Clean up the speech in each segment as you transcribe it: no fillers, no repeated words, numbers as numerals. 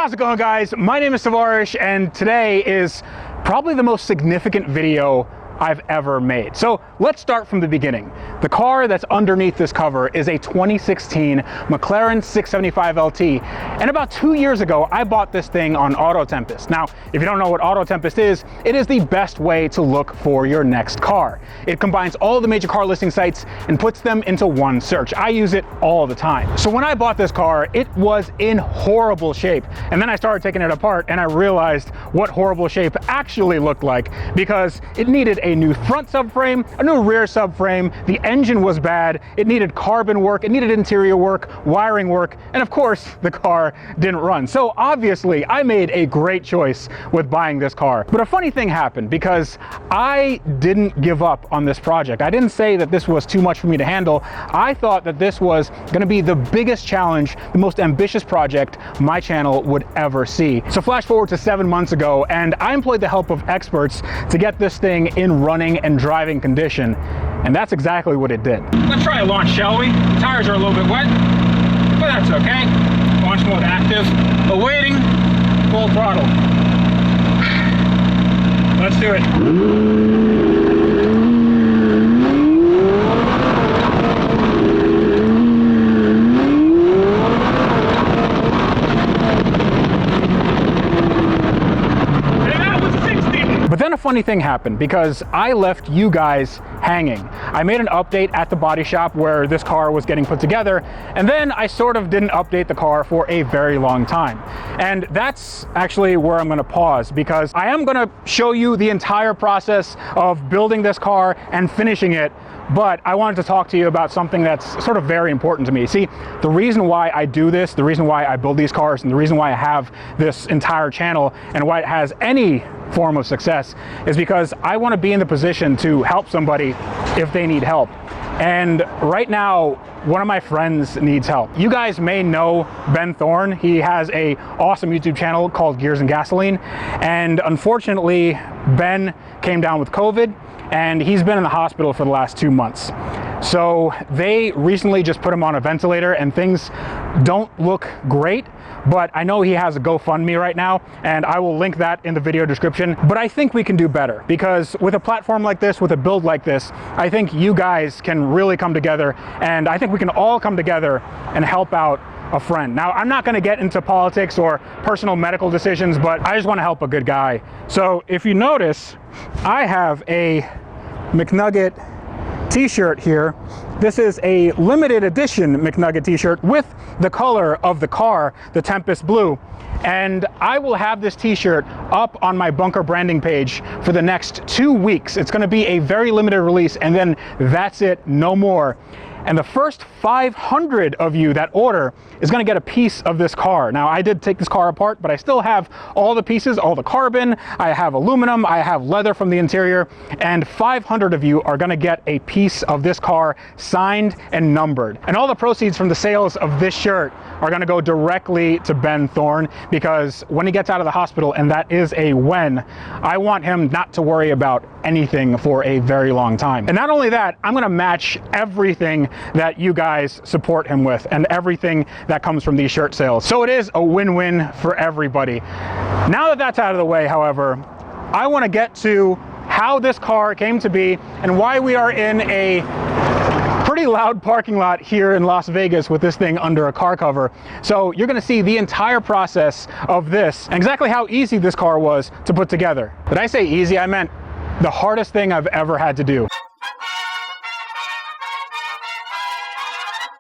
How's it going, guys? My name is Tavarish, and today is probably the most significant video I've ever made. So let's start from the beginning. The car that's underneath this cover is a 2016 McLaren 675LT, and about 2 years ago I bought this thing on Auto Tempest. Now, if you don't know what Auto Tempest is, it is the best way to look for your next car. It combines all the major car listing sites and puts them into one search. I use it all the time. So when I bought this car, it was in horrible shape, and then I started taking it apart and I realized what horrible shape actually looked like, because it needed a new front subframe, a new rear subframe, the engine was bad, it needed carbon work, it needed interior work, wiring work, and of course the car didn't run. So obviously I made a great choice with buying this car. But a funny thing happened, because I didn't give up on this project. I didn't say that this was too much for me to handle. I thought that this was going to be the biggest challenge, the most ambitious project my channel would ever see. So flash forward to 7 months ago, and I employed the help of experts to get this thing in running and driving condition, and that's exactly what it did. Let's try a launch, shall we? The tires are a little bit wet, but that's okay. Launch mode active, awaiting full throttle. Let's do it. But then a funny thing happened, because I left you guys hanging. I made an update at the body shop where this car was getting put together, and then I sort of didn't update the car for a very long time. And that's actually where I'm gonna pause, because I am gonna show you the entire process of building this car and finishing it. But I wanted to talk to you about something that's sort of very important to me. See, the reason why I do this, the reason why I build these cars, and the reason why I have this entire channel and why it has any form of success is because I want to be in the position to help somebody if they need help. And right now, one of my friends needs help. You guys may know Ben Thorne. He has an awesome YouTube channel called Gears and Gasoline. And unfortunately, Ben came down with COVID, and he's been in the hospital for the last 2 months. So they recently just put him on a ventilator, and things don't look great, but I know he has a GoFundMe right now, and I will link that in the video description. But I think we can do better, because with a platform like this, with a build like this, I think you guys can really come together, and I think we can all come together and help out a friend. Now, I'm not gonna get into politics or personal medical decisions, but I just wanna help a good guy. So if you notice, I have a McNugget t-shirt here. This is a limited edition McNugget t-shirt with the color of the car, the Tempest Blue. And I will have this t-shirt up on my Bunker branding page for the next 2 weeks. It's gonna be a very limited release, and then that's it, no more. And the first 500 of you that order is gonna get a piece of this car. Now, I did take this car apart, but I still have all the pieces, all the carbon, I have aluminum, I have leather from the interior, and 500 of you are gonna get a piece of this car signed and numbered. And all the proceeds from the sales of this shirt are gonna go directly to Ben Thorne, because when he gets out of the hospital, and that is a when, I want him not to worry about anything for a very long time. And not only that, I'm gonna match everything that you guys support him with, and everything that comes from these shirt sales. So it is a win-win for everybody. Now that that's out of the way, however, I want to get to how this car came to be and why we are in a pretty loud parking lot here in Las Vegas with this thing under a car cover. So you're going to see the entire process of this and exactly how easy this car was to put together. Did I say easy? I meant the hardest thing I've ever had to do.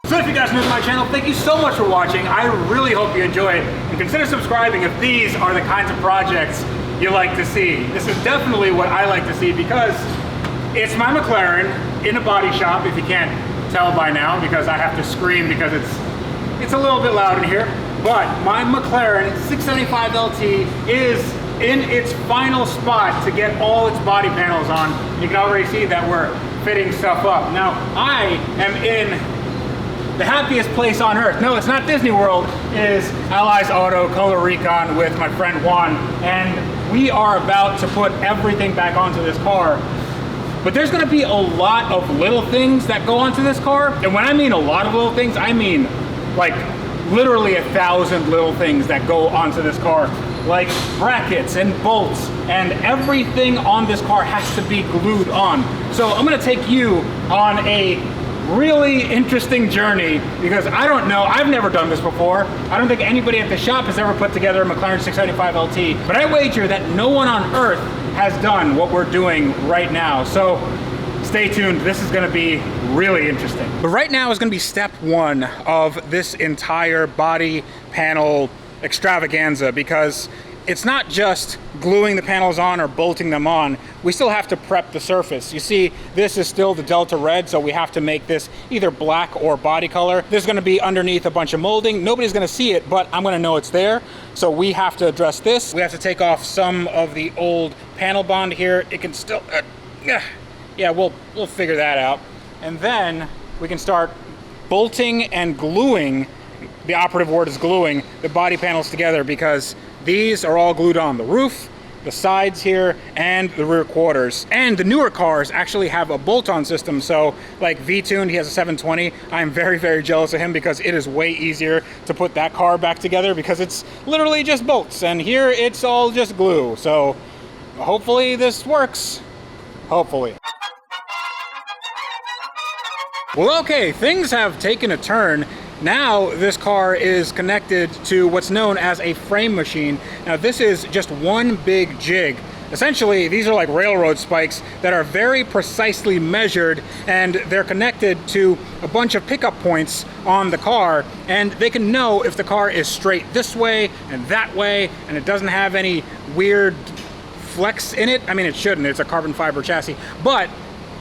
So if you guys are new to my channel, thank you so much for watching. I really hope you enjoy it, and consider subscribing if these are the kinds of projects you like to see. This is definitely what I like to see, because it's my McLaren in a body shop, if you can't tell by now, because I have to scream because it's a little bit loud in here. But my McLaren 675LT is in its final spot to get all its body panels on. You can already see that we're fitting stuff up. Now, I am in the happiest place on earth. No, it's not Disney World. It is Allies Auto Color Recon with my friend Juan, and we are about to put everything back onto this car. But there's gonna be a lot of little things that go onto this car, and when I mean a lot of little things, I mean like literally 1,000 little things that go onto this car, like brackets and bolts, and everything on this car has to be glued on. So I'm gonna take you on a really interesting journey, because I don't know, I've never done this before. I don't think anybody at the shop has ever put together a McLaren 675LT, but I wager that no one on earth has done what we're doing right now. So stay tuned, this is gonna be really interesting. But right now is gonna be step one of this entire body panel extravaganza, because it's not just gluing the panels on or bolting them on. We still have to prep the surface. You see, this is still the Delta Red, so we have to make this either black or body color. There's gonna be underneath a bunch of molding. Nobody's gonna see it, but I'm gonna know it's there. So we have to address this. We have to take off some of the old panel bond here. It can still, yeah, we'll figure that out. And then we can start bolting and gluing, the operative word is gluing, the body panels together, because these are all glued on. The roof, the sides here, and the rear quarters. And the newer cars actually have a bolt-on system. So like V-Tuned, he has a 720. I'm very, very jealous of him, because it is way easier to put that car back together, because it's literally just bolts. And here it's all just glue. So hopefully this works. Hopefully. Well, okay, things have taken a turn. Now this car is connected to what's known as a frame machine. Now this is just one big jig. Essentially, these are like railroad spikes that are very precisely measured, and they're connected to a bunch of pickup points on the car, and they can know if the car is straight this way and that way, and it doesn't have any weird flex in it. I mean, it shouldn't, it's a carbon fiber chassis, but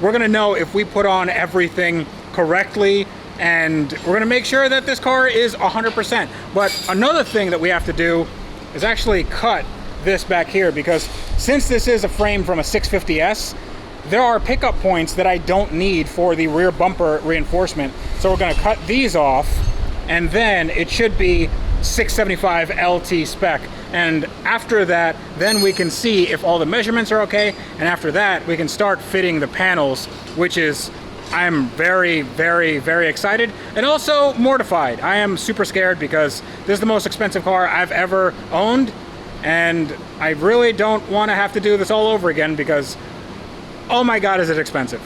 we're gonna know if we put on everything correctly, and we're gonna make sure that this car is 100%. But another thing that we have to do is actually cut this back here, because since this is a frame from a 650S, there are pickup points that I don't need for the rear bumper reinforcement. So we're gonna cut these off, and then it should be 675LT spec. And after that, then we can see if all the measurements are okay, and after that, we can start fitting the panels, which is, I'm very, very, very excited and also mortified. I am super scared, because this is the most expensive car I've ever owned, and I really don't want to have to do this all over again, because oh my God, is it expensive.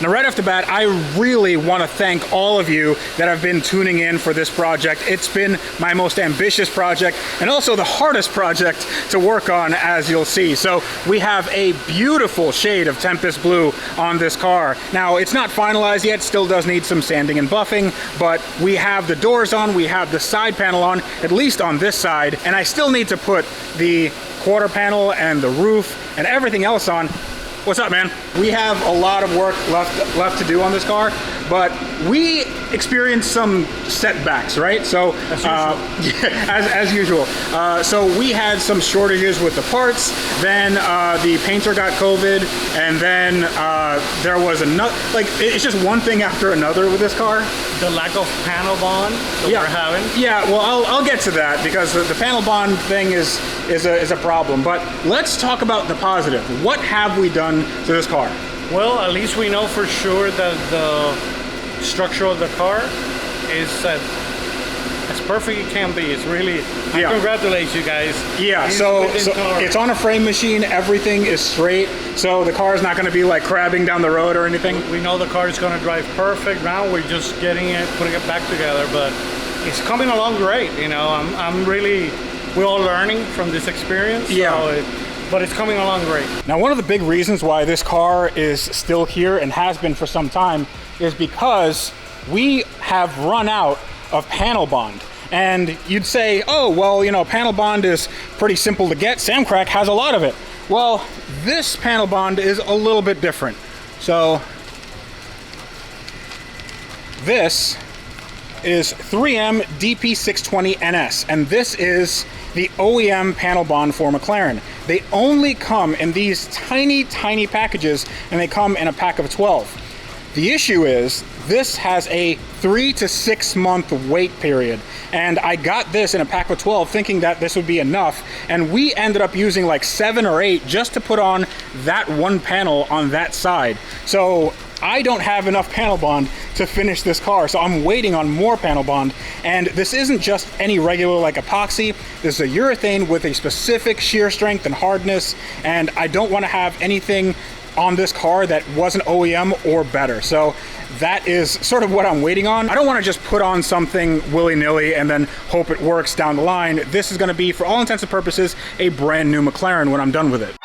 Now, right off the bat, I really want to thank all of you that have been tuning in for this project. It's been my most ambitious project and also the hardest project to work on, as you'll see. So we have a beautiful shade of Tempest Blue on this car. Now, it's not finalized yet, still does need some sanding and buffing, but we have the doors on, we have the side panel on, at least on this side, and I still need to put the quarter panel and the roof and everything else on. What's up, man? We have a lot of work left to do on this car, but we experienced some setbacks, right? So, as usual. So we had some shortages with the parts, then the painter got COVID, and then there was another, like, it's just one thing after another with this car. The lack of panel bond that we're having. Yeah, well, I'll get to that, because the panel bond thing is a problem. But let's talk about the positive. What have we done to this car? Well, at least we know for sure that the structure of the car is as perfect it can be. It's really, I congratulate you guys. Yeah, so it's on a frame machine, everything is straight, so the car is not going to be like crabbing down the road or anything. We know the car is going to drive perfect. Now we're just getting it, putting it back together, but it's coming along great. You know, I'm really, we're all learning from this experience. Yeah. But it's coming along great. Now, one of the big reasons why this car is still here and has been for some time is because we have run out of panel bond. And you'd say, oh, well, you know, panel bond is pretty simple to get. Samcrac has a lot of it. Well, this panel bond is a little bit different. So this is 3M DP620NS, and this is the OEM panel bond for McLaren. They only come in these tiny, tiny packages, and they come in a pack of 12. The issue is, this has a 3 to 6 month wait period. And I got this in a pack of 12 thinking that this would be enough. And we ended up using like 7 or 8 just to put on that one panel on that side. So I don't have enough panel bond to finish this car. So I'm waiting on more panel bond. And this isn't just any regular like epoxy. This is a urethane with a specific shear strength and hardness. And I don't want to have anything on this car that wasn't OEM or better. So that is sort of what I'm waiting on. I don't want to just put on something willy-nilly and then hope it works down the line. This is going to be, for all intents and purposes, a brand new McLaren when I'm done with it.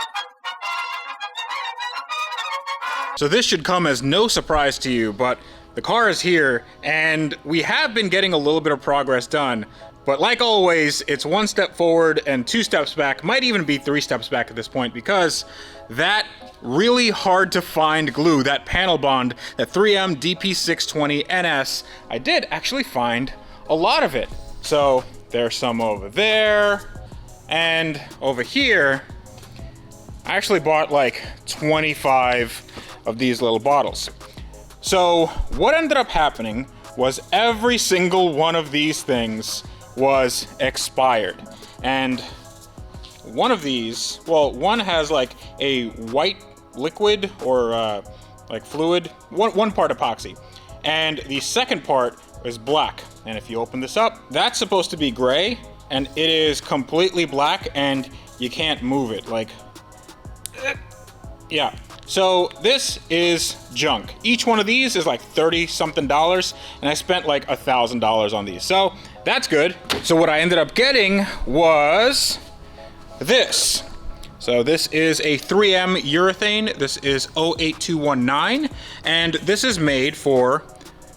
So this should come as no surprise to you, but the car is here and we have been getting a little bit of progress done. But like always, it's 1 step forward and 2 steps back, might even be 3 steps back at this point, because that really hard to find glue, that panel bond, that 3M DP620NS, I did actually find a lot of it. So there's some over there, and over here, I actually bought like 25 of these little bottles. So what ended up happening was every single one of these things was expired. And one of these, well, one has like a white liquid or like fluid, one part epoxy, and the second part is black. And if you open this up, that's supposed to be gray, and it is completely black, and you can't move it. Like, yeah. So this is junk. Each one of these is like $30-something, and I spent like $1,000 on these. So that's good. So what I ended up getting was this. So this is a 3M urethane. This is 08219, and this is made for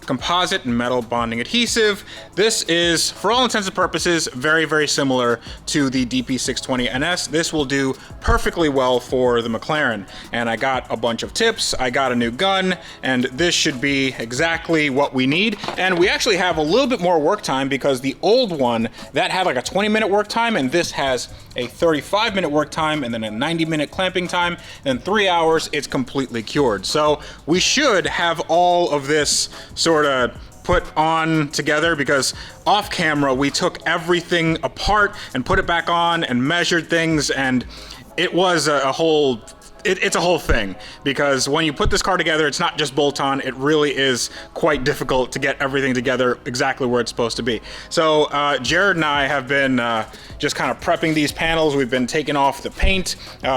composite and metal bonding adhesive. This is, for all intents and purposes, very, very similar to the DP620NS. This will do perfectly well for the McLaren. And I got a bunch of tips, I got a new gun, and this should be exactly what we need. And we actually have a little bit more work time because the old one, that had like a 20-minute work time, and this has a 35-minute work time, and then a 90-minute clamping time, and 3 hours, it's completely cured. So we should have all of this sort of put on together, because off camera we took everything apart and put it back on and measured things, and it was a whole it's a whole thing, because when you put this car together, it's not just bolt on, it really is quite difficult to get everything together exactly where it's supposed to be. So Jared and I have been just kind of prepping these panels. We've been taking off the paint.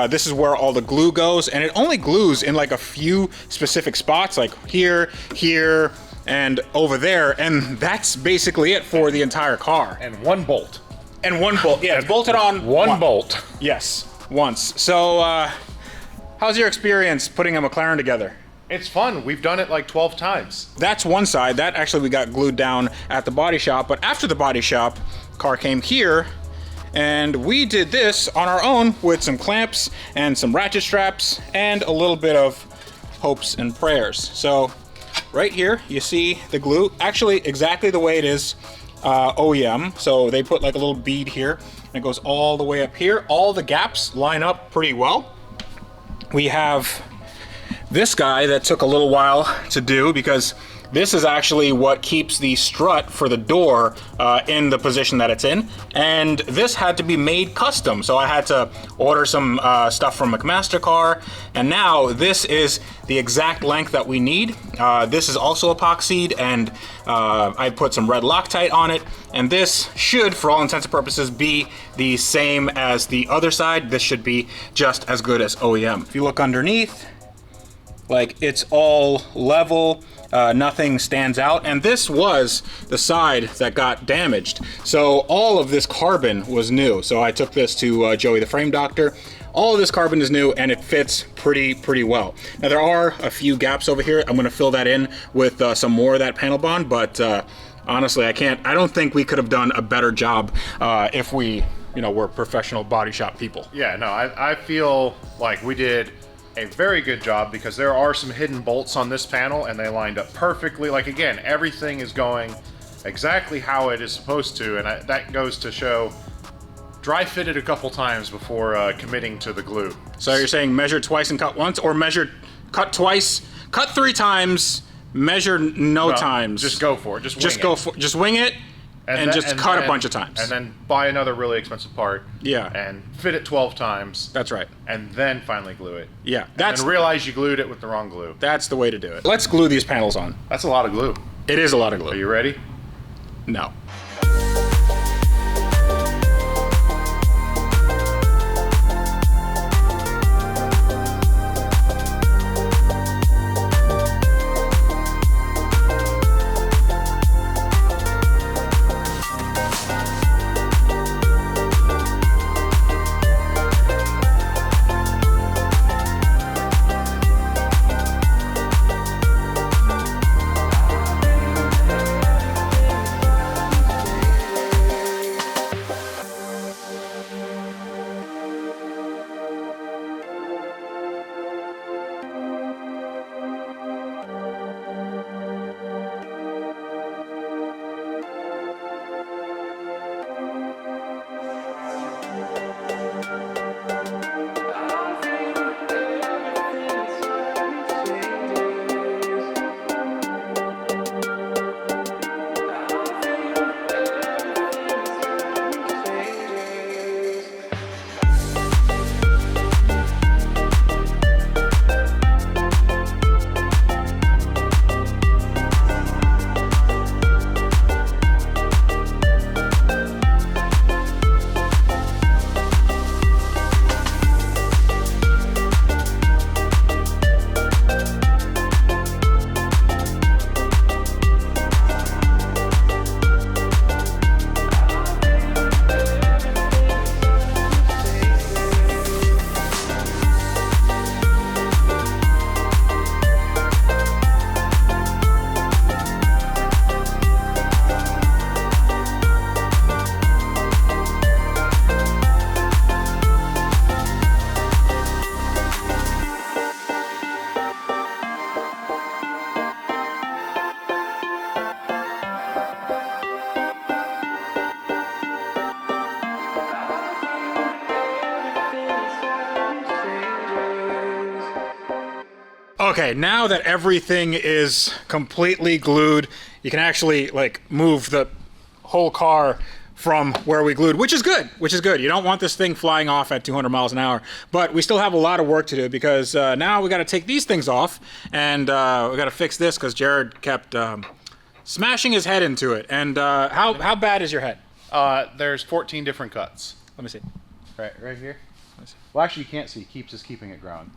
This is where all the glue goes, and it only glues in like a few specific spots, like here, here, and over there, and that's basically it for the entire car. And one bolt. And one bolt, yeah, it's bolted on. One bolt. Yes, once. So, how's your experience putting a McLaren together? It's fun. We've done it like 12 times. That's one side. That actually we got glued down at the body shop, but after the body shop, car came here, and we did this on our own with some clamps and some ratchet straps and a little bit of hopes and prayers. So, right here, you see the glue, actually exactly the way it is OEM. So they put like a little bead here, and it goes all the way up here. All the gaps line up pretty well. We have this guy that took a little while to do, because this is actually what keeps the strut for the door in the position that it's in. And this had to be made custom. So I had to order some stuff from McMaster-Carr. And now this is the exact length that we need. This is also epoxied, and I put some red Loctite on it. And this should, for all intents and purposes, be the same as the other side. This should be just as good as OEM. If you look underneath, like, it's all level, nothing stands out. And this was the side that got damaged. So all of this carbon was new. So I took this to Joey the Frame Doctor. All of this carbon is new, and it fits pretty well. Now there are a few gaps over here. I'm gonna fill that in with some more of that panel bond, but honestly, I don't think we could have done a better job if we, were professional body shop people. Yeah, no, I feel like we did a very good job, because there are some hidden bolts on this panel, and they lined up perfectly. Like, again, everything is going exactly how it is supposed to, and that goes to show dry fitted a couple times before committing to the glue. So you're saying measure twice and cut once, or cut twice, cut 3 times, measure no times? Just go for it. Just wing it, and cut a bunch of times. And then buy another really expensive part. Yeah. And fit it 12 times. That's right. And then finally glue it. Yeah. And realize you glued it with the wrong glue. That's the way to do it. Let's glue these panels on. That's a lot of glue. It is a lot of glue. Are you ready? No. Okay, now that everything is completely glued, you can actually move the whole car from where we glued, which is good, You don't want this thing flying off at 200 miles an hour, but we still have a lot of work to do, because now we got to take these things off, and we got to fix this because Jared kept smashing his head into it. And how bad is your head? There's 14 different cuts. Let me see. Right here. Well, actually, you can't see. Keeps just keeping it ground.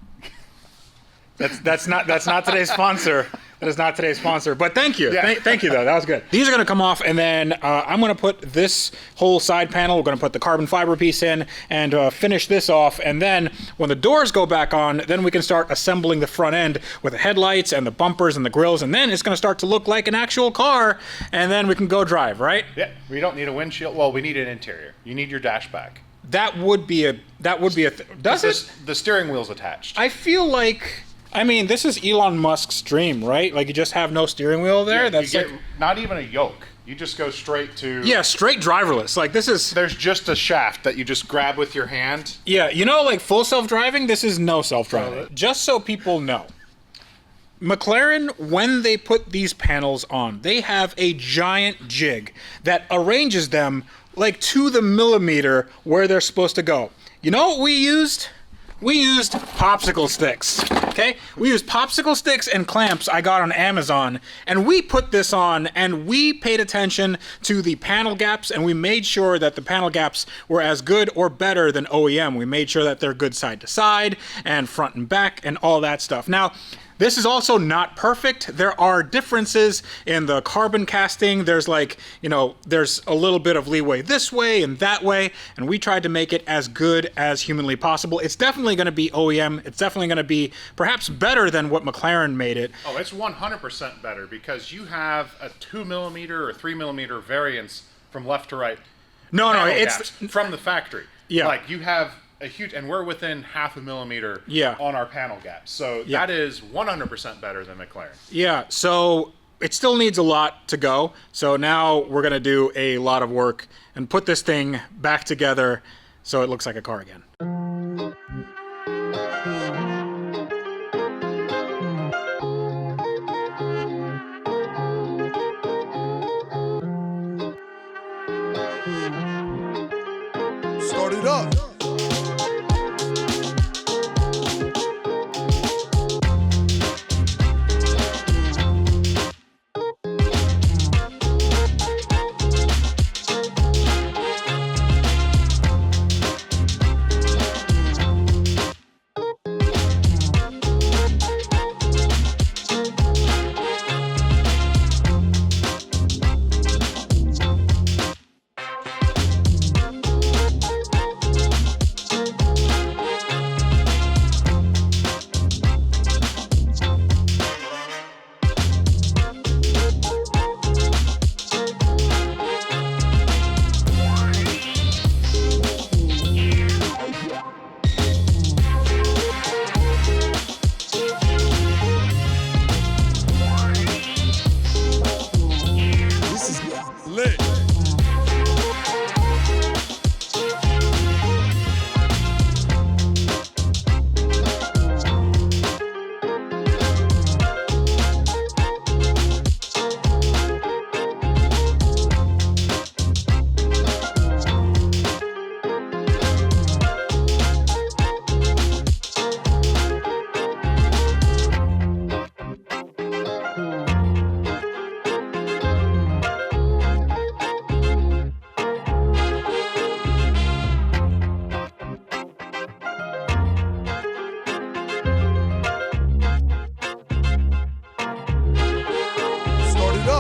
That's not today's sponsor. That is not today's sponsor. But thank you. Yeah. Thank you, though. That was good. These are going to come off, and then I'm going to put this whole side panel, we're going to put the carbon fiber piece in and finish this off. And then when the doors go back on, then we can start assembling the front end with the headlights and the bumpers and the grills. And then it's going to start to look like an actual car. And then we can go drive, right? Yeah. We don't need a windshield. Well, we need an interior. You need your dash back. That would be a does it? The steering wheel's attached. I feel like, I mean, this is Elon Musk's dream, right? Like, you just have no steering wheel there. Yeah, that's you get not even a yoke. You just go straight to... Yeah, straight driverless. Like, this is... There's just a shaft that you just grab with your hand. Yeah, you know, like full self-driving, this is no self-driving. Just so people know. McLaren, when they put these panels on, they have a giant jig that arranges them like to the millimeter where they're supposed to go. You know what we used? We used popsicle sticks, okay? We used popsicle sticks and clamps I got on Amazon, and we put this on, and we paid attention to the panel gaps, and we made sure that the panel gaps were as good or better than OEM. We made sure that they're good side to side and front and back and all that stuff. Now, this is also not perfect. There are differences in the carbon casting. There's like, you know, there's a little bit of leeway this way and that way, and we tried to make it as good as humanly possible. It's definitely going to be OEM. It's definitely going to be perhaps better than what McLaren made it. Oh, it's 100% better because you have a 2mm or 3mm variance from left to right. No, it's from the factory. Yeah. Like you have a huge, and we're within 0.5 millimeter on our panel gaps. So that is 100% better than McLaren. Yeah, so it still needs a lot to go. So now we're gonna do a lot of work and put this thing back together so it looks like a car again. Start it up.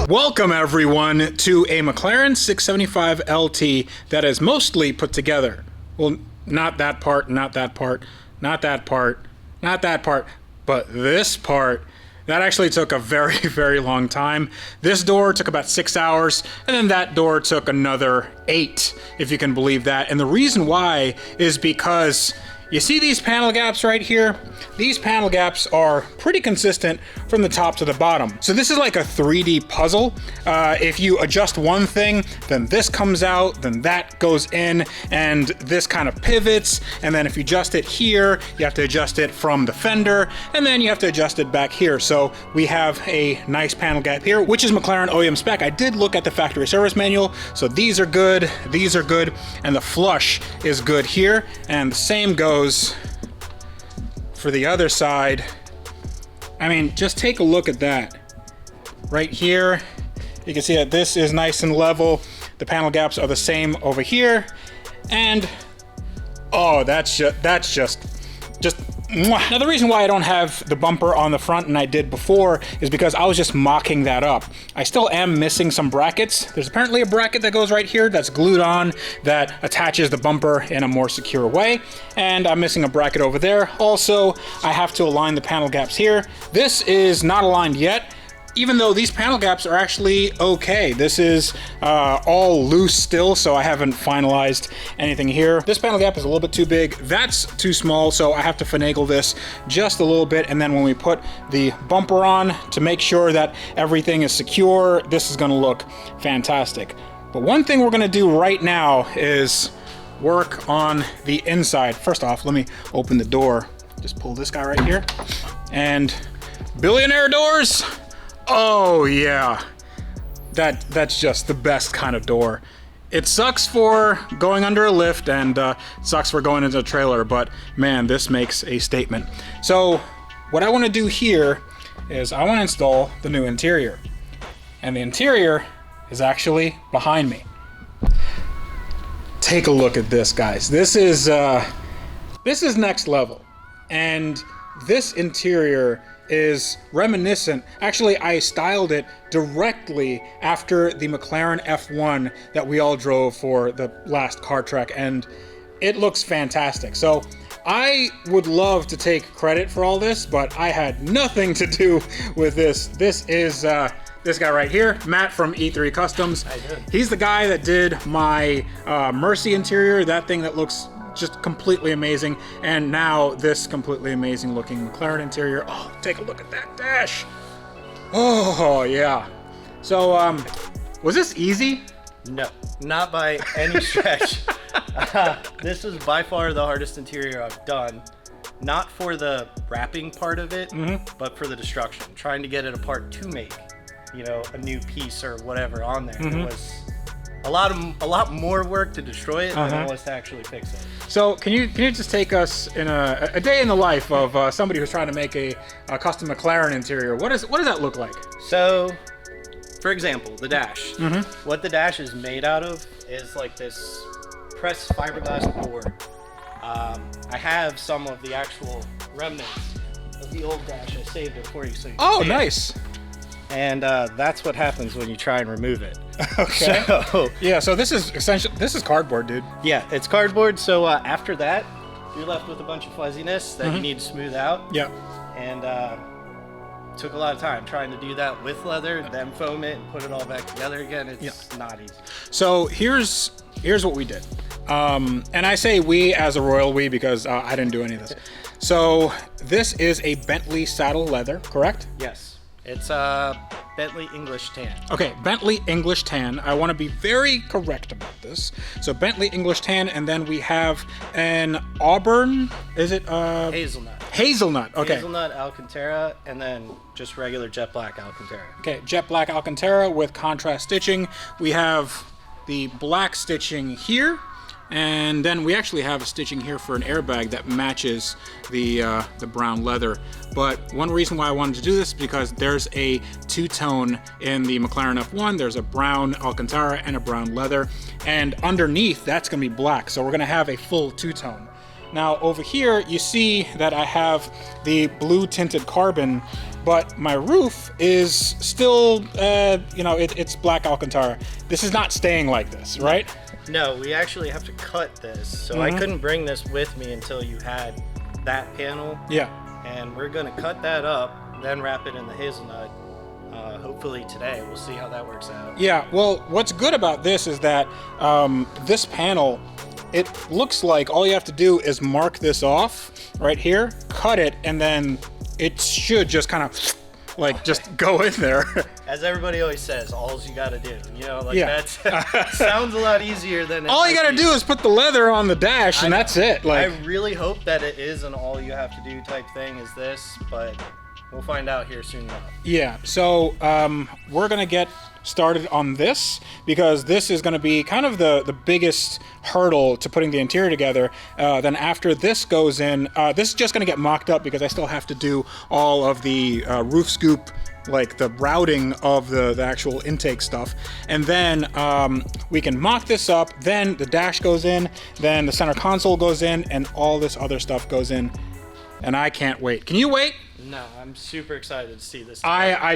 Welcome everyone to a McLaren 675LT that is mostly put together. Well, not that part, not that part, not that part, not that part, but this part. That actually took a very, very long time. This door took about 6 hours, and then that door took another 8, if you can believe that. And the reason why is because you see these panel gaps right here? These panel gaps are pretty consistent from the top to the bottom. So this is like a 3D puzzle. If you adjust one thing, then this comes out, then that goes in, and this kind of pivots. And then if you adjust it here, you have to adjust it from the fender, and then you have to adjust it back here. So we have a nice panel gap here, which is McLaren OEM spec. I did look at the factory service manual. So these are good, and the flush is good here. And the same goes for the other side. I mean, just take a look at that. Right here, you can see that this is nice and level. The panel gaps are the same over here. And, oh, that's just mwah. Now the reason why I don't have the bumper on the front and I did before is because I was just mocking that up. I still am missing some brackets. There's apparently a bracket that goes right here that's glued on that attaches the bumper in a more secure way. And I'm missing a bracket over there. Also, I have to align the panel gaps here. This is not aligned yet, even though these panel gaps are actually okay. This is all loose still, so I haven't finalized anything here. This panel gap is a little bit too big. That's too small, so I have to finagle this just a little bit. And then when we put the bumper on to make sure that everything is secure, this is gonna look fantastic. But one thing we're gonna do right now is work on the inside. First off, let me open the door. Just pull this guy right here and Billionaire doors? Oh yeah. That's just the best kind of door. It sucks for going under a lift and sucks for going into a trailer, but man, this makes a statement. So what I want to do here is I want to install the new interior. And the interior is actually behind me. Take a look at this, guys. This is next level. And this interior is reminiscent. Actually, I styled it directly after the McLaren F1 that we all drove for the last car trek, and it looks fantastic. So I would love to take credit for all this, but I had nothing to do with this. This is this guy right here, Matt from E3 Customs. He's the guy that did my Mercy interior, that thing that looks just completely amazing, and now this completely amazing looking McLaren interior. Oh, take a look at that dash. Oh yeah. So was this easy? No, not by any stretch. This was by far the hardest interior I've done. Not for the wrapping part of it, but for the destruction. Trying to get it apart to make, you know, a new piece or whatever on there. It was a lot more work to destroy it than it was to actually fix it. So can you just take us in a day in the life of somebody who's trying to make a custom McLaren interior? What does that look like? So, for example, the dash. What the dash is made out of is like this pressed fiberglass board. I have some of the actual remnants of the old dash. I saved it for you so you can see nice. it. And that's what happens when you try and remove it. Okay. So, yeah, so this is essentially, this is cardboard, dude. yeah, it's cardboard. So after that, you're left with a bunch of fuzziness that you need to smooth out. Yeah. And took a lot of time trying to do that with leather, then foam it and put it all back together again. It's not easy. So here's what we did. And I say we as a royal we because I didn't do any of this. So this is a Bentley saddle leather, correct? Yes. It's Bentley English tan. Okay, Bentley English tan. I want to be very correct about this. So Bentley English tan, and then we have an Auburn, is it? Hazelnut. Hazelnut, okay. Hazelnut Alcantara, and then just regular jet black Alcantara. Okay, jet black Alcantara with contrast stitching. We have the black stitching here, and then we actually have a stitching here for an airbag that matches the brown leather. But one reason why I wanted to do this is because there's a two-tone in the McLaren F1. There's a brown Alcantara and a brown leather, and underneath that's going to be black. So we're going to have a full two-tone. Now over here you see that I have the blue tinted carbon, but my roof is still, it's black Alcantara. This is not staying like this, right? No, we actually have to cut this. So I couldn't bring this with me until you had that panel. Yeah. And we're gonna cut that up, then wrap it in the hazelnut. Hopefully today. We'll see how that works out. Yeah, well, what's good about this is that this panel, it looks like all you have to do is mark this off right here, cut it, and then it should just kind of like just go in there. As everybody always says, all you gotta do, Yeah. sounds a lot easier than it all you might gotta be. do is put the leather on the dash, and that's it. I Like, really hope that it is an all you have to do type thing is this, but we'll find out here soon enough. yeah. So we're gonna get started on this because this is going to be kind of the biggest hurdle to putting the interior together. Then after this goes in, this is just going to get mocked up because I still have to do all of the roof scoop, like the routing of the actual intake stuff. And then we can mock this up, then the dash goes in, then the center console goes in, and all this other stuff goes in. And I can't wait. Can you wait? No, I'm super excited to see this.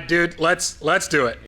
Dude, let's do it.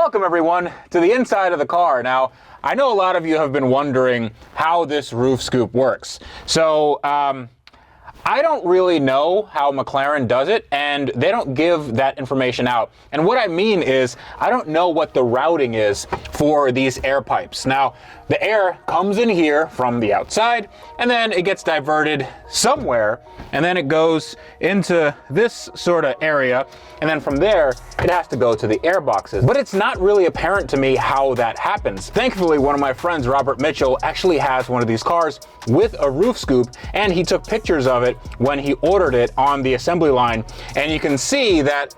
Welcome everyone to the inside of the car. Now, I know a lot of you have been wondering how this roof scoop works. So, I don't really know how McLaren does it, and they don't give that information out. And what I mean is, I don't know what the routing is for these air pipes. Now, the air comes in here from the outside, and then it gets diverted somewhere, and then it goes into this sort of area, and then from there, it has to go to the air boxes. But it's not really apparent to me how that happens. Thankfully, one of my friends, Robert Mitchell, actually has one of these cars with a roof scoop, and he took pictures of it when he ordered it on the assembly line. And you can see that,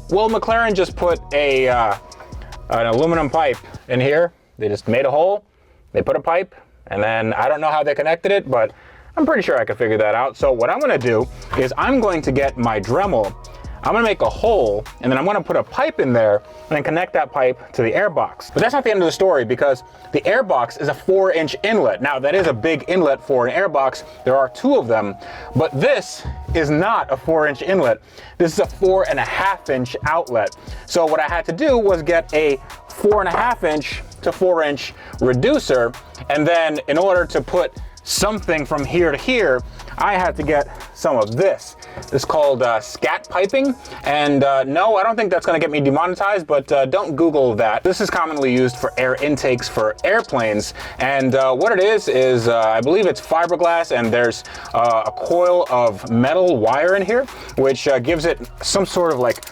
well, McLaren just put an aluminum pipe in here. They just made a hole, they put a pipe, and then I don't know how they connected it, but I'm pretty sure I could figure that out. So what I'm gonna do is I'm going to get my Dremel, I'm gonna make a hole, and then I'm gonna put a pipe in there and then connect that pipe to the air box. But that's not the end of the story, because the air box is a 4-inch inlet. Now, that is a big inlet for an air box. There are 2 of them, but this is not a 4-inch inlet. This is a 4.5-inch outlet. So what I had to do was get a 4.5-inch to 4-inch reducer, and then in order to put something from here to here, I had to get some of this. It's called scat piping, and no, I don't think that's gonna get me demonetized, but don't Google that. This is commonly used for air intakes for airplanes, and what it is I believe it's fiberglass, and there's a coil of metal wire in here, which gives it some sort of like,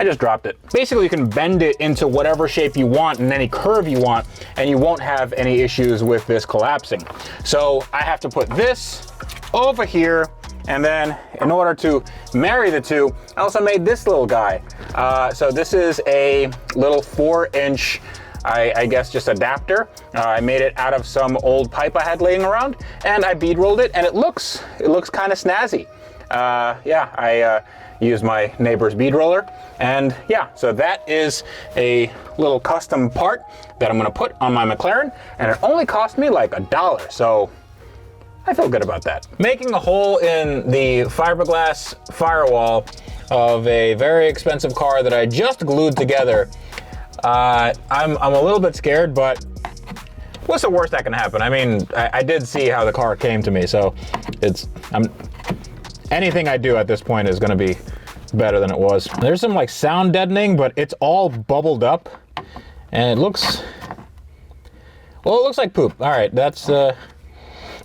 I just dropped it. Basically, you can bend it into whatever shape you want and any curve you want, and you won't have any issues with this collapsing. So I have to put this over here, and then in order to marry the two, I also made this little guy. So this is a little 4-inch, I guess just adapter. I made it out of some old pipe I had laying around, and I bead rolled it, and it looks kind of snazzy. Yeah, I used my neighbor's bead roller, and yeah, so that is a little custom part that I'm gonna put on my McLaren, and it only cost me like $1, so I feel good about that. Making a hole in the fiberglass firewall of a very expensive car that I just glued together, I'm a little bit scared, but what's the worst that can happen? I mean, I did see how the car came to me, so anything I do at this point is gonna be better than it was. There's some like sound deadening, but it's all bubbled up, and it looks like poop. All right, that's, oh,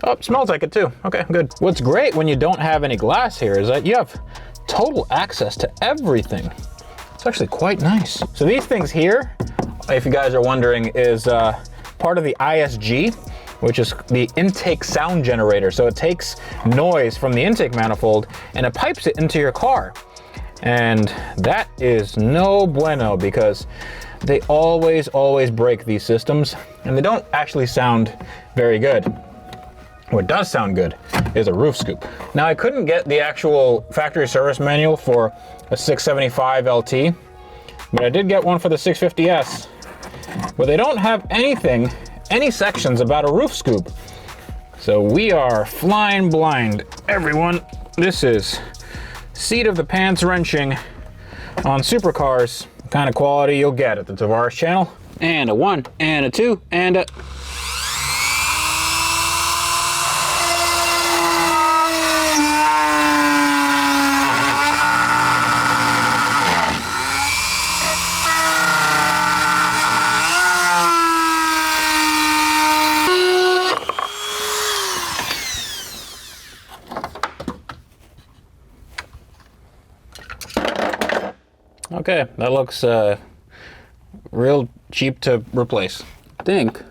it smells like it too. Okay, good. What's great when you don't have any glass here is that you have total access to everything. It's actually quite nice. So these things here, if you guys are wondering, is part of the ISG, which is the intake sound generator. So it takes noise from the intake manifold and it pipes it into your car. And that is no bueno, because they always break these systems, and they don't actually sound very good. What does sound good is a roof scoop. Now, I couldn't get the actual factory service manual for a 675LT, but I did get one for the 650S, but they don't have any sections about a roof scoop. So we are flying blind, everyone. This is seat of the pants wrenching on supercars, the kind of quality you'll get at the Tavarish channel. And a 1, and a 2, and a... Okay, that looks real cheap to replace. I think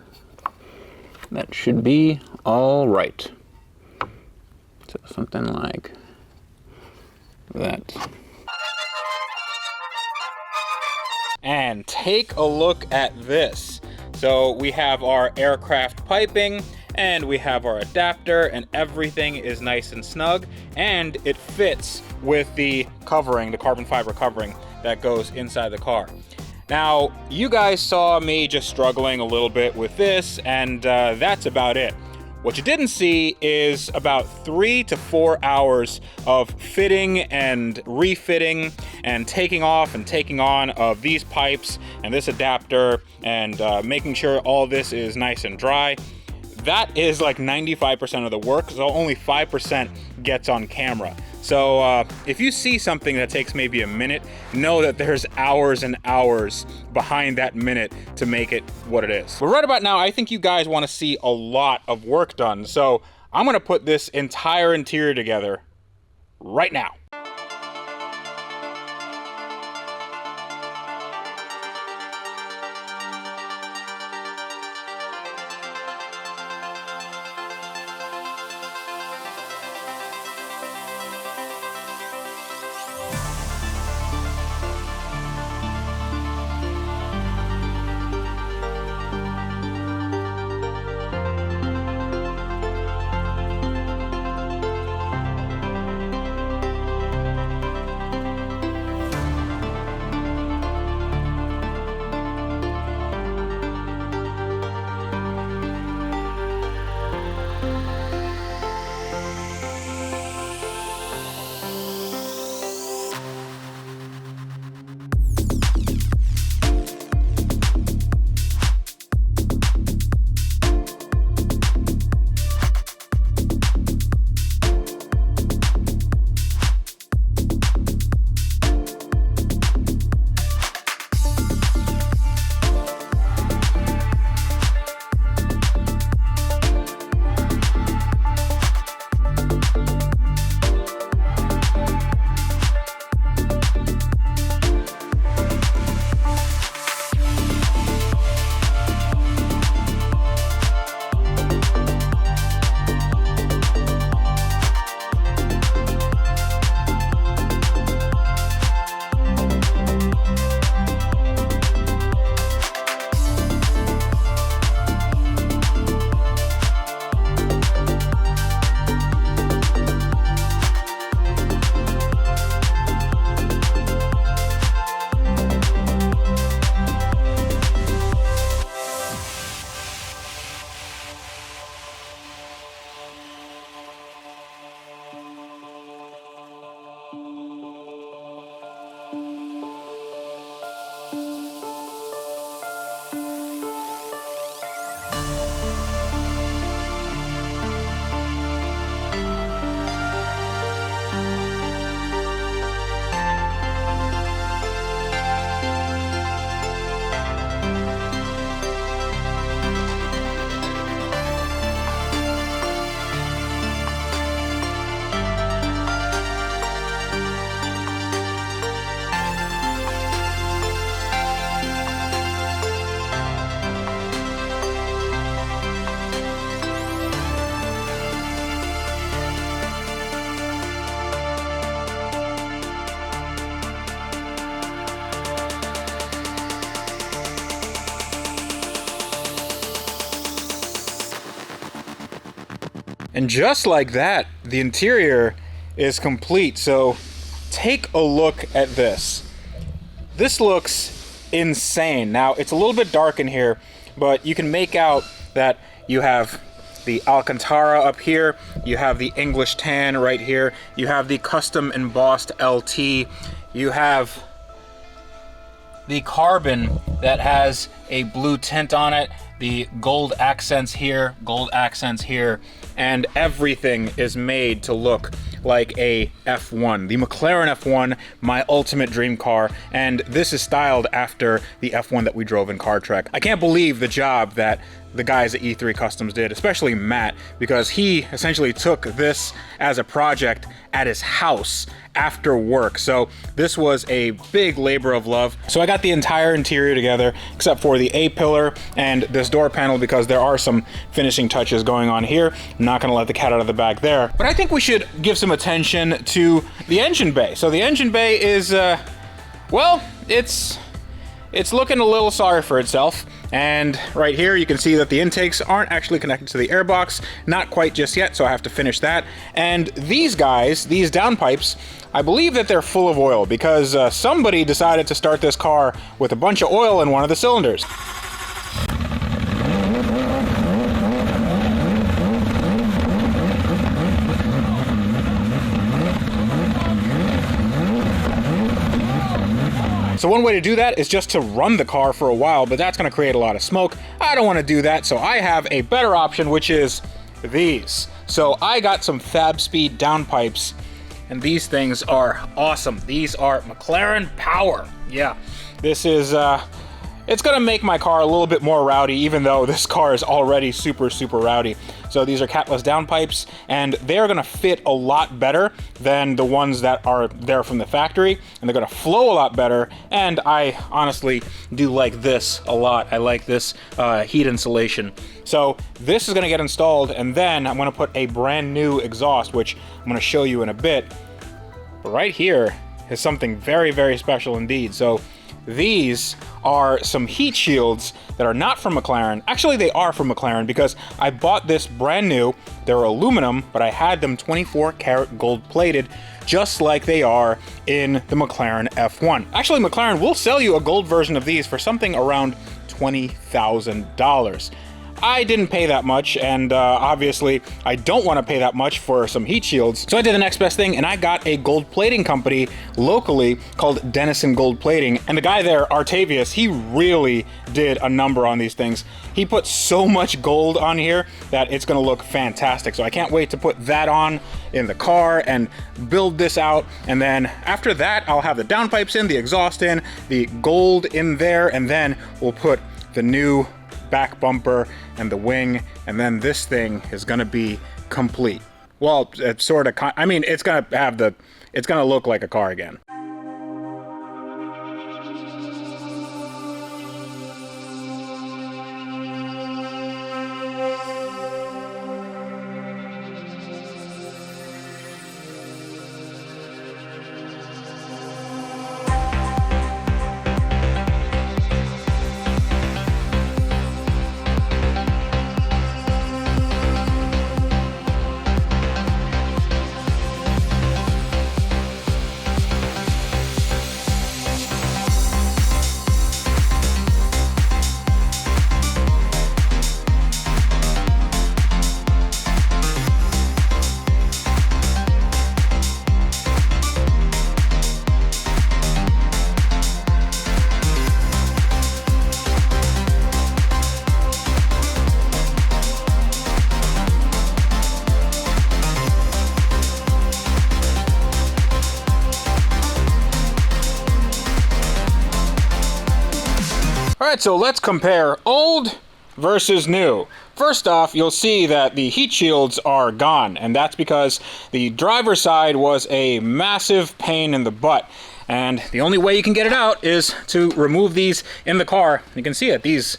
that should be all right. So something like that. And take a look at this. So we have our aircraft piping, and we have our adapter, and everything is nice and snug, and it fits with the covering, the carbon fiber covering that goes inside the car. Now, you guys saw me just struggling a little bit with this, and that's about it. What you didn't see is about 3 to 4 hours of fitting and refitting and taking off and taking on of these pipes and this adapter and making sure all this is nice and dry. That is like 95% of the work, so only 5% gets on camera. So if you see something that takes maybe a minute, know that there's hours and hours behind that minute to make it what it is. But right about now, I think you guys want to see a lot of work done. So I'm going to put this entire interior together right now. And just like that, the interior is complete. So take a look at this. This looks insane. Now, it's a little bit dark in here, but you can make out that you have the Alcantara up here, you have the English tan right here, you have the custom embossed LT, you have the carbon that has a blue tint on it, the gold accents here, and everything is made to look like a F1. The McLaren F1, my ultimate dream car, and this is styled after the F1 that we drove in Car Trek. I can't believe the job that the guys at E3 Customs did, especially Matt, because he essentially took this as a project at his house after work. So this was a big labor of love. So I got the entire interior together, except for the A-pillar and this door panel, because there are some finishing touches going on here. I'm not gonna let the cat out of the bag there. But I think we should give some attention to the engine bay. So the engine bay is, well, it's looking a little sorry for itself. And right here, you can see that the intakes aren't actually connected to the airbox, not quite just yet, so I have to finish that. And these guys, these downpipes, I believe that they're full of oil because somebody decided to start this car with a bunch of oil in one of the cylinders. one way to do that is just to run the car for a while, but that's gonna create a lot of smoke. I don't wanna do that, so I have a better option, which is these. So I got some FabSpeed downpipes, and these things are awesome. These are McLaren Power. Yeah, this is, it's gonna make my car a little bit more rowdy, even though this car is already super, super rowdy. So these are catless downpipes, and they're gonna fit a lot better than the ones that are there from the factory, and they're gonna flow a lot better, and I honestly do like this a lot. I like this heat insulation. So this is gonna get installed, and then I'm gonna put a brand new exhaust, which I'm gonna show you in a bit. But right here is something very, very special indeed. So these are some heat shields that are not from McLaren. Actually, they are from McLaren because I bought this brand new. They're aluminum, but I had them 24 karat gold plated, just like they are in the McLaren F1. Actually, McLaren will sell you a gold version of these for something around $20,000. I didn't pay that much, and obviously I don't want to pay that much for some heat shields. So I did the next best thing, and I got a gold plating company locally called Denison Gold Plating. And the guy there, Artavius, he really did a number on these things. He put so much gold on here that it's gonna look fantastic. So I can't wait to put that on in the car and build this out. And then after that, I'll have the downpipes in, the exhaust in, the gold in there, and then we'll put the new back bumper and the wing, and then this thing is gonna be complete. Well, it's sort of, I mean, it's gonna look like a car again. All right, so let's compare old versus new. First off, you'll see that the heat shields are gone, and that's because the driver's side was a massive pain in the butt. And the only way you can get it out is to remove these in the car. You can see it, these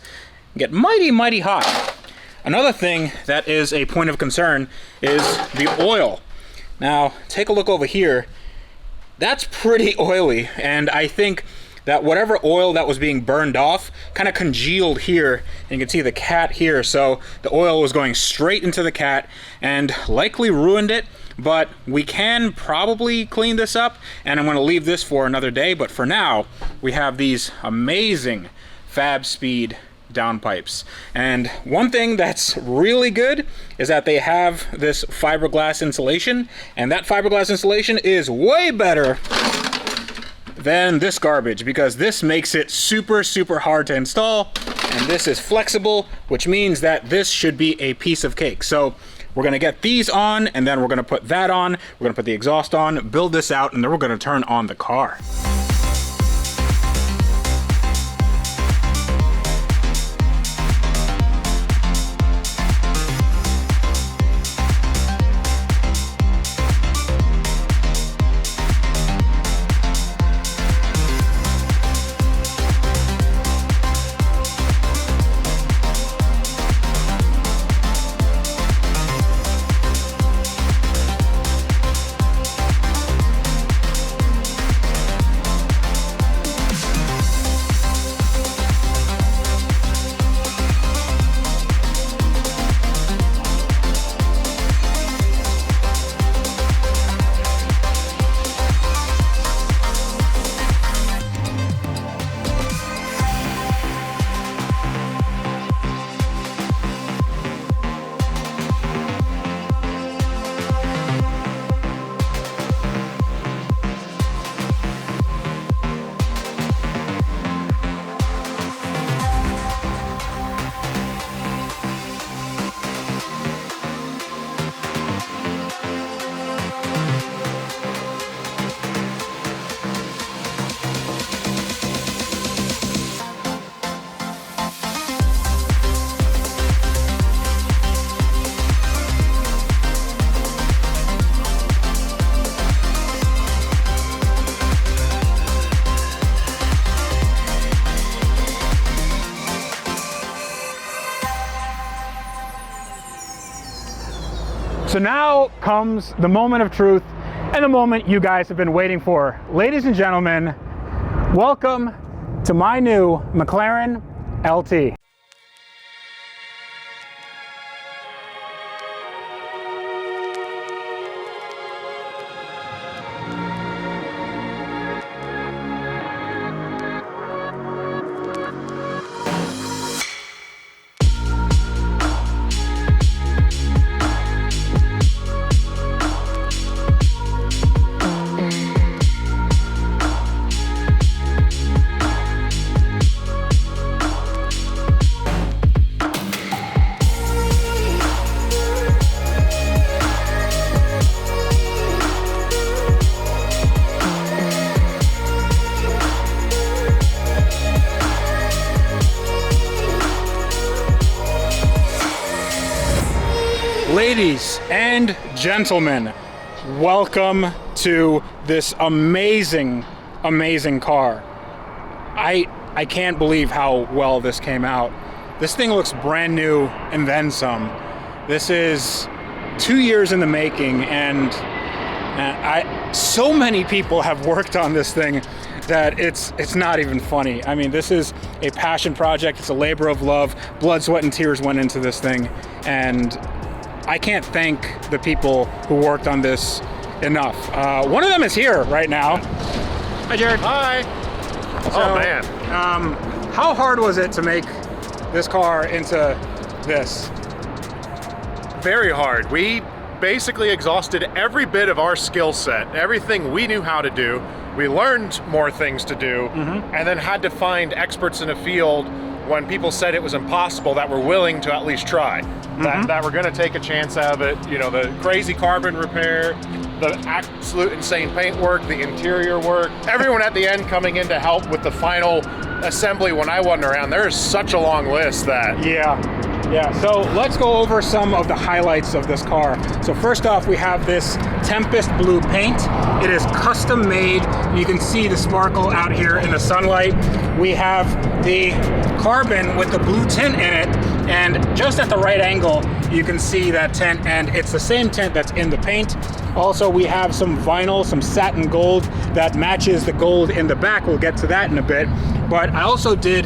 get mighty, mighty hot. Another thing that is a point of concern is the oil. Now, take a look over here. That's pretty oily, and I think that whatever oil that was being burned off kind of congealed here, and you can see the cat here, so the oil was going straight into the cat and likely ruined it. But we can probably clean this up, and I'm going to leave this for another day. But for now, we have these amazing FabSpeed downpipes, and one thing that's really good is that they have this fiberglass insulation, and that fiberglass insulation is way better than this garbage, because this makes it super, super hard to install, and this is flexible, which means that this should be a piece of cake. So we're gonna get these on, and then we're gonna put that on, we're gonna put the exhaust on, build this out, and then we're gonna turn on the car. So now comes the moment of truth and the moment you guys have been waiting for. Ladies and gentlemen, welcome to my new McLaren LT. Ladies and gentlemen, welcome to this amazing, amazing car. I can't believe how well this came out. This thing looks brand new and then some. This is 2 years in the making, and so many people have worked on this thing that it's not even funny. I mean, this is a passion project. It's a labor of love. Blood, sweat, and tears went into this thing, and I can't thank the people who worked on this enough. One of them is here right now. Hi, Jared. Hi. Oh man. How hard was it to make this car into this? Very hard. We basically exhausted every bit of our skill set, everything we knew how to do. We learned more things to do, and then had to find experts in a field when people said it was impossible that were willing to at least try, that were going to take a chance of it. You know, the crazy carbon repair, the absolute insane paint work, the interior work, everyone at the end coming in to help with the final assembly when I wasn't around. There's such a long list that... Yeah, so let's go over some of the highlights of this car. So first off, we have this Tempest blue paint. It is custom made. You can see the sparkle out here in the sunlight. We have the carbon with the blue tint in it, and just at the right angle, you can see that tint, and it's the same tint that's in the paint. Also, we have some vinyl, some satin gold that matches the gold in the back. We'll get to that in a bit. But I also did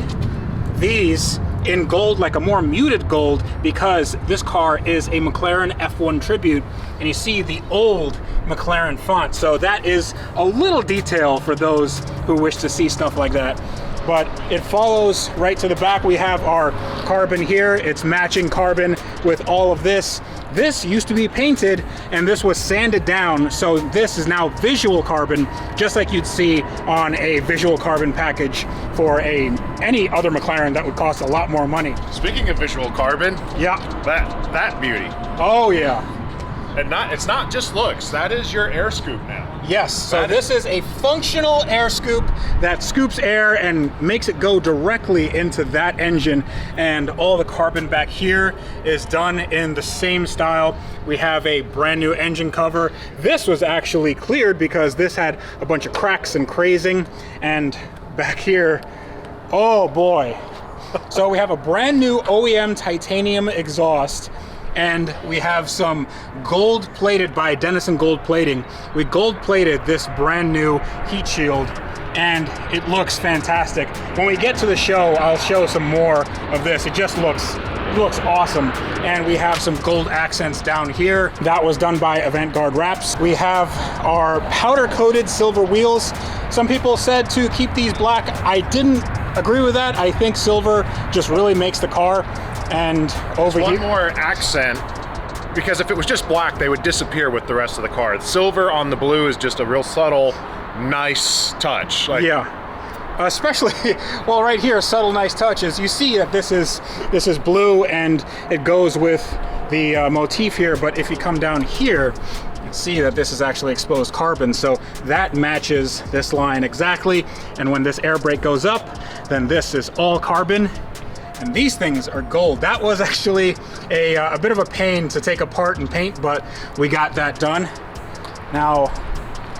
these in gold, like a more muted gold, because this car is a McLaren F1 tribute, and you see the old McLaren font. So that is a little detail for those who wish to see stuff like that. But it follows right to the back. We have our carbon here. It's matching carbon with all of this. This used to be painted, and this was sanded down, so this is now visual carbon, just like you'd see on a visual carbon package for any other McLaren that would cost a lot more money. Speaking of visual carbon, yeah, that beauty. Oh yeah. And it's not just looks, that is your air scoop now. Yes, so this is a functional air scoop that scoops air and makes it go directly into that engine, and all the carbon back here is done in the same style. We have a brand new engine cover. This was actually cleared because this had a bunch of cracks and crazing, and back here, oh boy. So we have a brand new OEM titanium exhaust, and we have some gold plated by Denison Gold Plating. We gold plated this brand new heat shield, and it looks fantastic. When we get to the show, I'll show some more of this. It just looks awesome. And we have some gold accents down here. That was done by Avant-Garde Wraps. We have our powder coated silver wheels. Some people said to keep these black. I didn't agree with that. I think silver just really makes the car. And over here, one more accent, because if it was just black, they would disappear with the rest of the car. The silver on the blue is just a real subtle, nice touch. Yeah, especially, well, right here, subtle, nice touches. You see that this is blue, and it goes with the motif here. But if you come down here, you can see that this is actually exposed carbon, so that matches this line exactly. And when this air brake goes up, then this is all carbon. And these things are gold. That was actually a bit of a pain to take apart and paint, but we got that done. Now,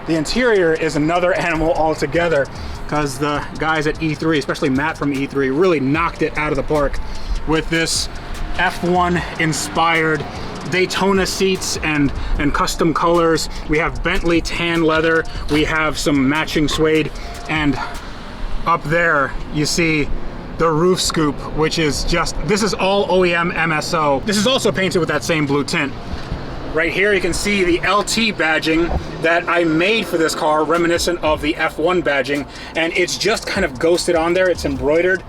the interior is another animal altogether, because the guys at E3, especially Matt from E3, really knocked it out of the park with this F1 inspired Daytona seats and custom colors. We have Bentley tan leather. We have some matching suede, and up there you see the roof scoop, which is just, this is all OEM MSO. This is also painted with that same blue tint. Right here you can see the LT badging that I made for this car, reminiscent of the F1 badging, and it's just kind of ghosted on there. It's embroidered,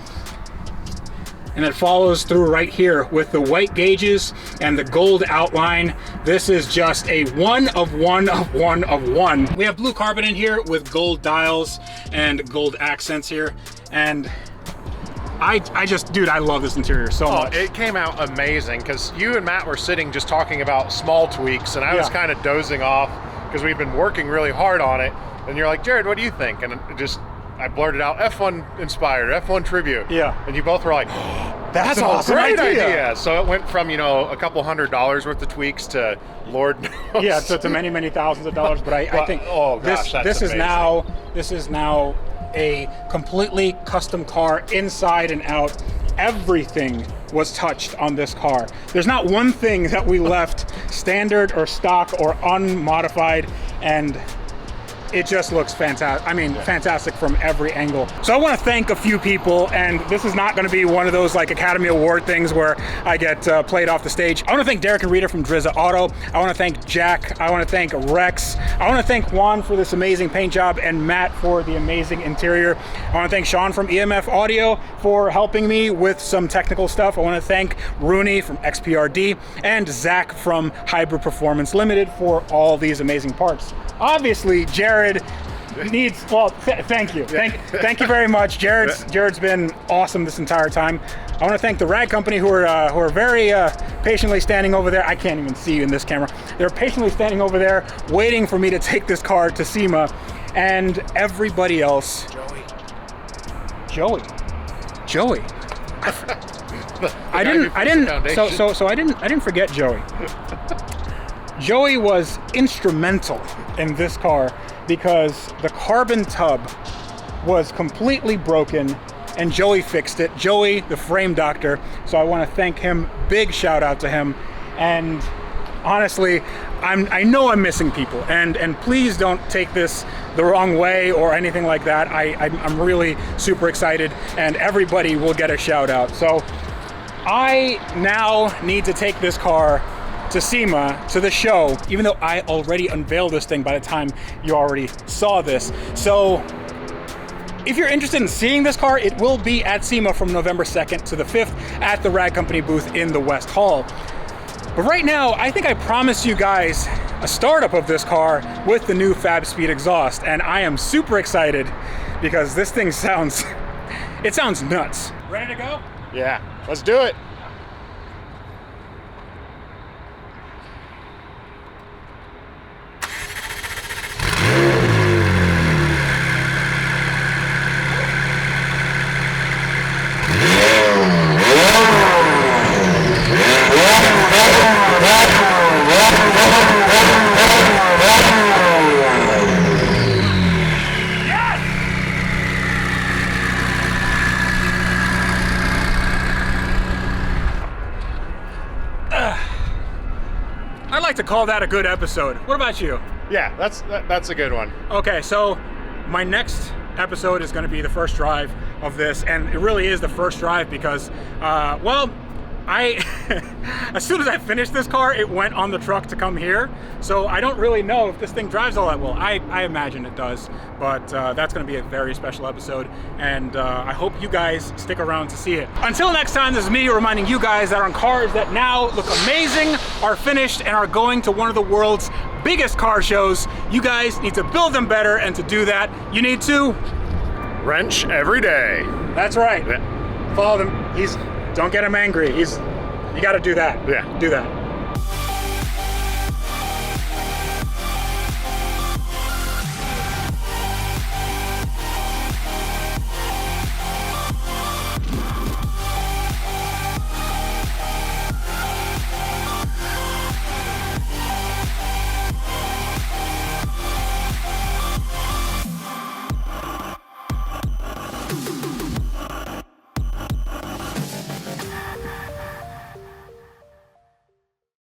and it follows through right here with the white gauges and the gold outline. This is just a one of one of one of one. We have blue carbon in here with gold dials and gold accents here, and I just, dude, I love this interior so much. It came out amazing, because you and Matt were sitting just talking about small tweaks, and I was kind of dozing off because we've been working really hard on it. And you're like, Jared, what do you think? And I blurted out F1 inspired, F1 tribute. Yeah. And you both were like, that's an awesome great idea. idea. So it went from, a couple $100s worth of tweaks to Lord knows. Yeah, to many, many thousands of dollars. But I think oh gosh, this is now a completely custom car inside and out. Everything was touched on this car. There's not one thing that we left standard or stock or unmodified, and it just looks fantastic. I mean, fantastic from every angle. So I want to thank a few people, and this is not going to be one of those like Academy Award things where I get played off the stage. I want to thank Derek and Rita from Drizza Auto. I want to thank Jack. I want to thank Rex. I want to thank Juan for this amazing paint job, and Matt for the amazing interior. I want to thank Sean from EMF Audio for helping me with some technical stuff. I want to thank Rooney from XPRD and Zach from Hybrid Performance Limited for all these amazing parts. Obviously, Jared needs, well, thank you. Thank you very much. Jared's been awesome this entire time. I want to thank the Rag Company who are very patiently standing over there. I can't even see you in this camera. They're patiently standing over there waiting for me to take this car to SEMA, and everybody else. Joey. I didn't forget Joey. Joey was instrumental in this car because the carbon tub was completely broken and Joey fixed it. Joey, the frame doctor. So I want to thank him. Big shout out to him. And honestly, I know I'm missing people, and please don't take this the wrong way or anything like that. I'm really super excited, and everybody will get a shout out. So I now need to take this car to SEMA, to the show, even though I already unveiled this thing by the time you already saw this. So if you're interested in seeing this car, it will be at SEMA from November 2nd to the 5th at the Rag Company booth in the West Hall. But right now, I think I promised you guys a startup of this car with the new Fab Speed exhaust, and I am super excited because this thing sounds nuts. Ready to go? Yeah, let's do it. I'd like to call that a good episode. What about you? Yeah, that's a good one. Okay, so my next episode is going to be the first drive of this, and it really is the first drive because, well, as soon as I finished this car, it went on the truck to come here. So I don't really know if this thing drives all that well. I imagine it does, but that's going to be a very special episode, and I hope you guys stick around to see it. Until next time, this is me reminding you guys that on cars that now look amazing, are finished, and are going to one of the world's biggest car shows, you guys need to build them better, and to do that, you need to wrench every day. That's right. Yeah. Follow them. Don't get him angry. You got to do that. Yeah. Do that.